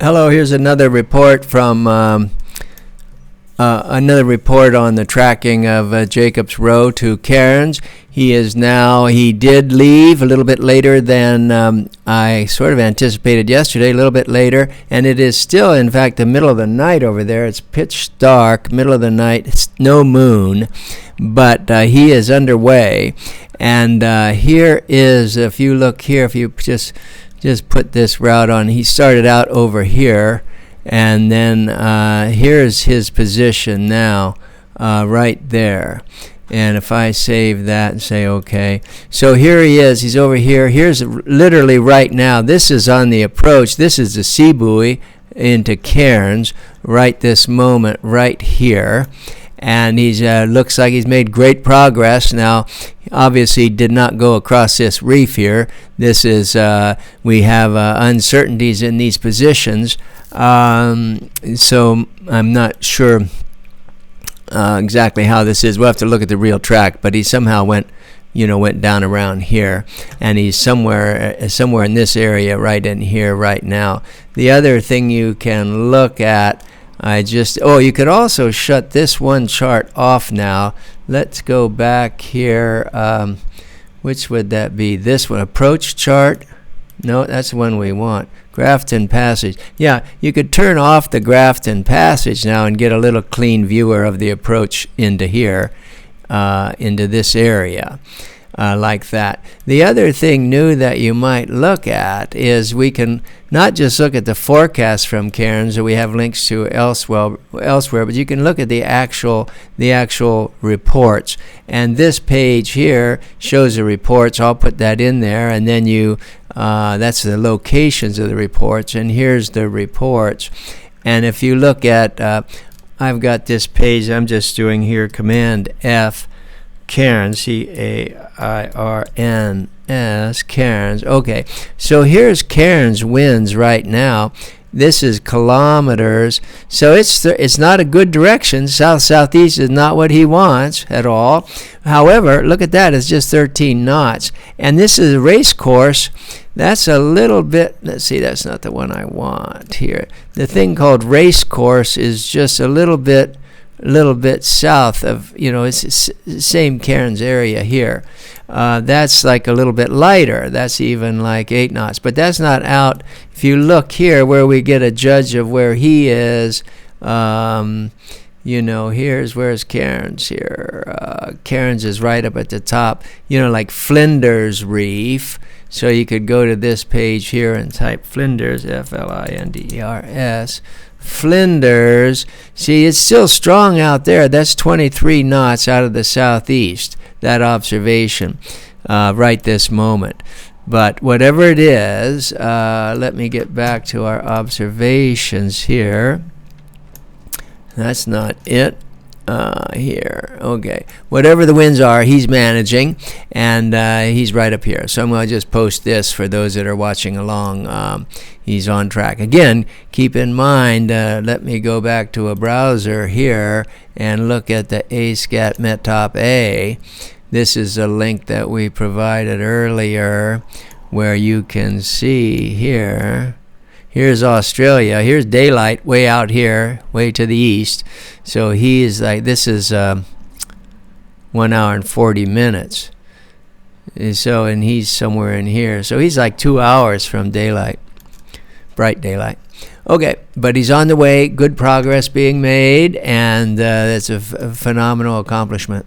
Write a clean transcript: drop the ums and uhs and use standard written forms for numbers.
Hello, here's another report from another report on the tracking of Jacob's Row to Cairns. He did leave a little bit later than I sort of anticipated yesterday, a little bit later, and it is still, in fact, the middle of the night over there. It's pitch dark, middle of the night, it's no moon, but he is underway. And here is, if you look here, if you just put this route on, he started out over here, and then here's his position now, right there. And if I save that and say okay, so here he is, he's over here. Here's literally right now, this is on the approach, this is the sea buoy into Cairns right this moment right here. And he's looks like he's made great progress. Now, obviously, did not go across this reef here. This is we have uncertainties in these positions, so I'm not sure exactly how this is. We'll have to look at the real track. But he somehow went down around here, and he's somewhere in this area, right in here, right now. The other thing you can look at. You could also shut this one chart off now. Let's go back here. Which would that be? This one, approach chart? No, that's the one we want. Grafton Passage. Yeah, you could turn off the Grafton Passage now and get a little clean viewer of the approach into here, into this area. Like that. The other thing new that you might look at is we can not just look at the forecast from Cairns that we have links to elsewhere, but you can look at the actual reports. And this page here shows the reports. I'll put that in there, and then that's the locations of the reports. And here's the reports. And if you look at, I've got this page. I'm just doing here Command F. Cairns, C-A-I-R-N-S, Cairns. Okay, so here's Cairns winds right now. This is kilometers, so it's not a good direction. South-southeast is not what he wants at all. However, look at that, it's just 13 knots. And this is a race course. That's a little bit, let's see, that's not the one I want here. The thing called race course is just a little bit south of, it's the same Cairns area here. That's like a little bit lighter. That's even like 8 knots. But that's not out. If you look here where we get a judge of where he is, where's Cairns here? Cairns is right up at the top, like Flinders Reef. So you could go to this page here and type Flinders, F-L-I-N-D-E-R-S. Flinders. See, it's still strong out there. That's 23 knots out of the southeast, that observation, right this moment. But whatever it is, let me get back to our observations here. That's not it. Here. Okay. Whatever the winds are, he's managing, and he's right up here. So I'm going to just post this for those that are watching along. He's on track. Again, keep in mind, let me go back to a browser here and look at the ASCAT METOP A. This is a link that we provided earlier where you can see here. Here's Australia. Here's daylight way out here, way to the east. So he is like, this is 1 hour and 40 minutes. And he's somewhere in here. So he's like 2 hours from daylight, bright daylight. Okay, but he's on the way. Good progress being made, and it's a phenomenal accomplishment.